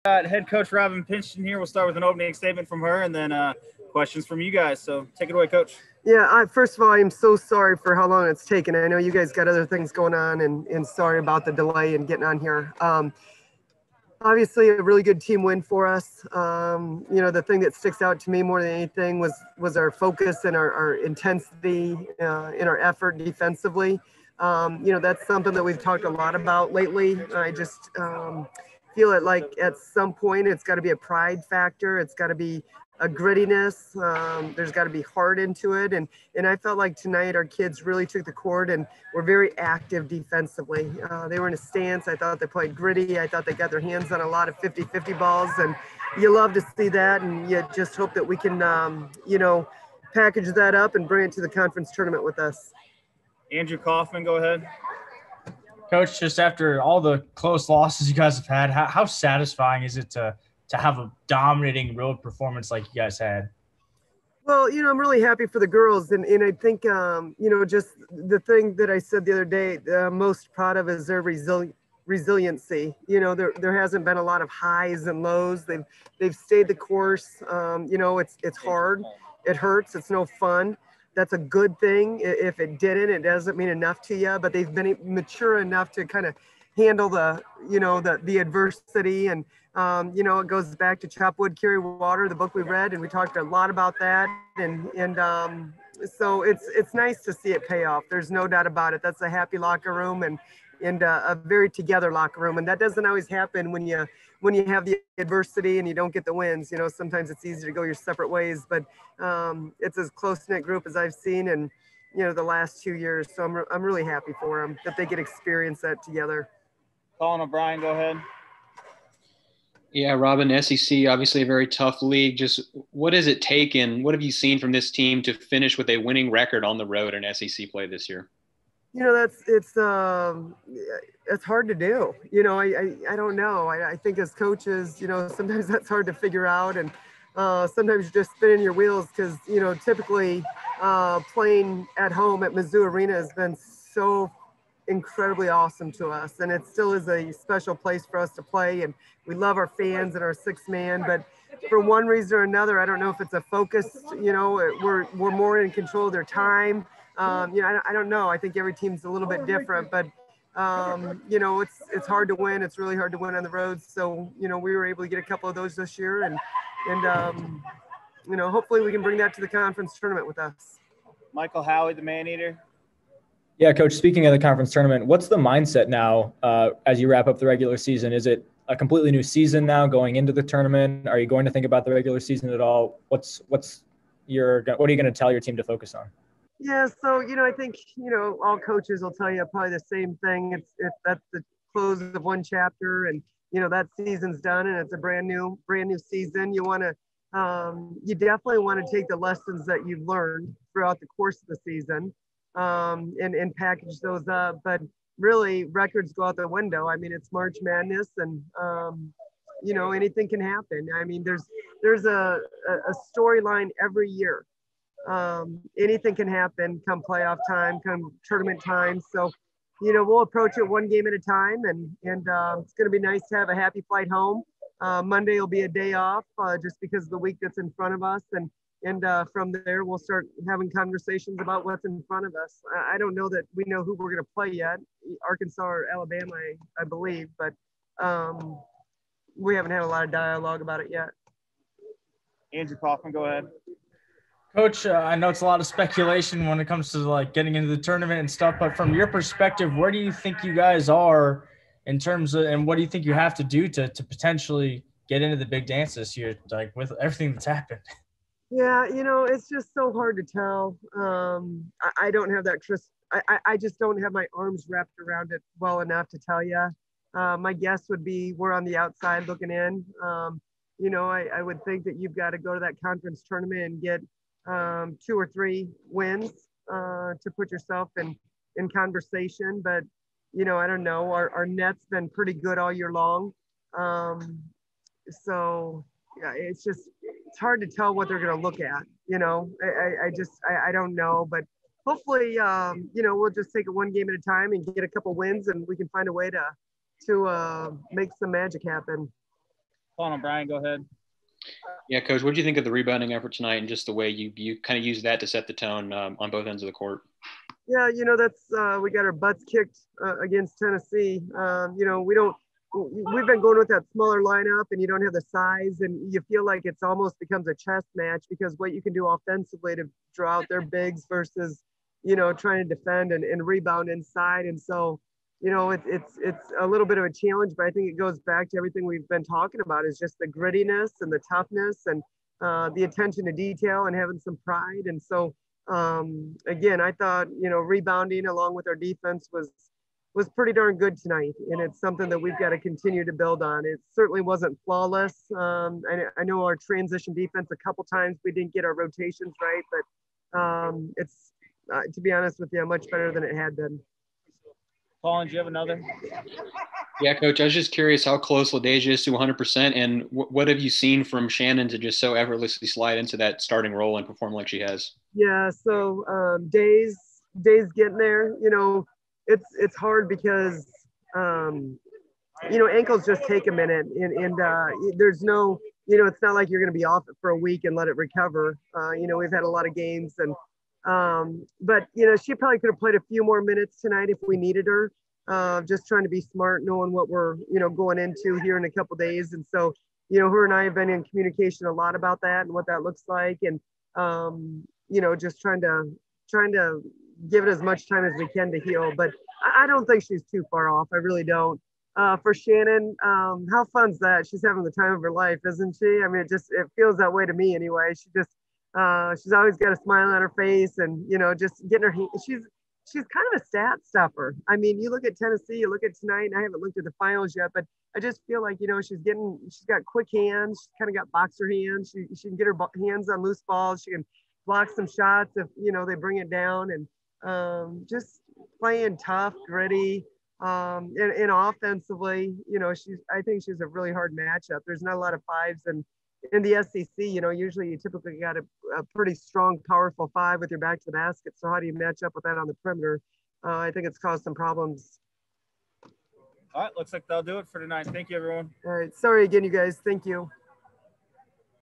Got head coach Robin Pingeton here. We'll start with an opening statement from her and then questions from you guys. So take it away, Coach. Yeah, first of all, I am so sorry for how long it's taken. I know you guys got other things going on, and sorry about the delay in getting on here. Obviously, a really good team win for us. The thing that sticks out to me more than anything was our focus and our intensity in our effort defensively. That's something that we've talked a lot about lately. I just feel it like at some point it's got to be a pride factor. It's got to be a grittiness. There's got to be heart into it. And I felt like tonight our kids really took the court and were very active defensively. They were in a stance. I thought they played gritty. I thought they got their hands on a lot of 50-50 balls. And you love to see that. And you just hope that we can, package that up and bring it to the conference tournament with us. Andrew Kaufman, go ahead. Coach, just after all the close losses you guys have had, how satisfying is it to have a dominating road performance like you guys had? Well, I'm really happy for the girls. And I think, just the thing that I said the other day, most proud of is their resiliency. There hasn't been a lot of highs and lows. They've stayed the course. It's hard. It hurts. It's no fun. That's a good thing. If it didn't, it doesn't mean enough to you, but they've been mature enough to kind of handle the adversity. And, it goes back to Chop Wood, Carry Water, the book we read, and we talked a lot about that. And so it's nice to see it pay off. There's no doubt about it. That's a happy locker room and a very together locker room. And that doesn't always happen when you have the adversity and you don't get the wins. Sometimes it's easy to go your separate ways, but it's as close-knit group as I've seen in, the last 2 years. So I'm really happy for them that they get experience that together. Colin O'Brien, go ahead. Yeah, Robin, SEC, obviously a very tough league. Just what has it taken? What have you seen from this team to finish with a winning record on the road in SEC play this year? It's hard to do. I don't know. I think as coaches, sometimes that's hard to figure out. And sometimes you're just spinning your wheels because, typically playing at home at Mizzou Arena has been so incredibly awesome to us. And it still is a special place for us to play. And we love our fans and our sixth man. But for one reason or another, I don't know if it's a focus, we're more in control of their time. I don't know. I think every team's a little bit different, but it's hard to win. It's really hard to win on the road. So, we were able to get a couple of those this year and hopefully we can bring that to the conference tournament with us. Michael Howie, the man-eater. Yeah, Coach, speaking of the conference tournament, what's the mindset now as you wrap up the regular season? Is it a completely new season now going into the tournament? Are you going to think about the regular season at all? What are you going to tell your team to focus on? Yeah, so, I think, all coaches will tell you probably the same thing. That's the close of one chapter and, that season's done and it's a brand new season. You definitely want to take the lessons that you've learned throughout the course of the season and package those up. But really records go out the window. I mean, it's March Madness and, anything can happen. I mean, there's a storyline every year. Anything can happen come playoff time, come tournament time. So, we'll approach it one game at a time and it's going to be nice to have a happy flight home. Monday will be a day off just because of the week that's in front of us. And from there, we'll start having conversations about what's in front of us. I don't know that we know who we're going to play yet, Arkansas or Alabama, I believe, but we haven't had a lot of dialogue about it yet. Andrew Kaufman, go ahead. Coach, I know it's a lot of speculation when it comes to getting into the tournament and stuff, but from your perspective, where do you think you guys are in terms of, and what do you think you have to do to potentially get into the big dance this year, with everything that's happened? Yeah, it's just so hard to tell. I don't have that I just don't have my arms wrapped around it well enough to tell you. My guess would be we're on the outside looking in. I would think that you've got to go to that conference tournament and get 2 or 3 wins to put yourself in conversation. But, I don't know. Our net's been pretty good all year long. So, yeah, it's hard to tell what they're going to look at. I don't know. But hopefully, we'll just take it one game at a time and get a couple wins and we can find a way to make some magic happen. Paul and Brian, go ahead. Yeah, Coach, what do you think of the rebounding effort tonight and just the way you kind of use that to set the tone on both ends of the court? Yeah, that's we got our butts kicked against Tennessee. We've been going with that smaller lineup, and you don't have the size, and you feel like it's almost becomes a chess match because what you can do offensively to draw out their bigs versus, trying to defend and rebound inside. And so, it's a little bit of a challenge, but I think it goes back to everything we've been talking about is just the grittiness and the toughness and the attention to detail and having some pride. And so, again, I thought, rebounding along with our defense was pretty darn good tonight. And it's something that we've got to continue to build on. It certainly wasn't flawless. I know our transition defense, a couple times we didn't get our rotations right, but it's, to be honest with you, much better than it had been. Colin, do you have another? Yeah, Coach, I was just curious how close LaDasia is to 100%, and what have you seen from Shannon to just so effortlessly slide into that starting role and perform like she has? Yeah, so Days getting there, it's hard because, ankles just take a minute, and there's no, it's not like you're going to be off it for a week and let it recover. We've had a lot of games, and but she probably could have played a few more minutes tonight if we needed her. Just trying to be smart, knowing what we're going into here in a couple days. And so her and I have been in communication a lot about that and what that looks like, and just trying to give it as mumuch time as we can to heal. But I don't think she's too far off. I really don't. For Shannon, how fun's that? She's having the time of her life, isn't she? I mean, it feels that way to me anyway. She's always got a smile on her face, and just getting her. She's kind of a stat stuffer. I mean, you look at Tennessee, you look at tonight, and I haven't looked at the finals yet, but I just feel like she's got quick hands. She's kind of got boxer hands. She can get her hands on loose balls. She can block some shots if they bring it down, and just playing tough, gritty, and offensively. I think she's a really hard matchup. There's not a lot of fives, and in the SEC, usually you typically got a pretty strong, powerful five with your back to the basket. So how do you match up with that on the perimeter? I think it's caused some problems. All right, looks like that'll do it for tonight. Thank you, everyone. All right, sorry again, you guys. Thank you.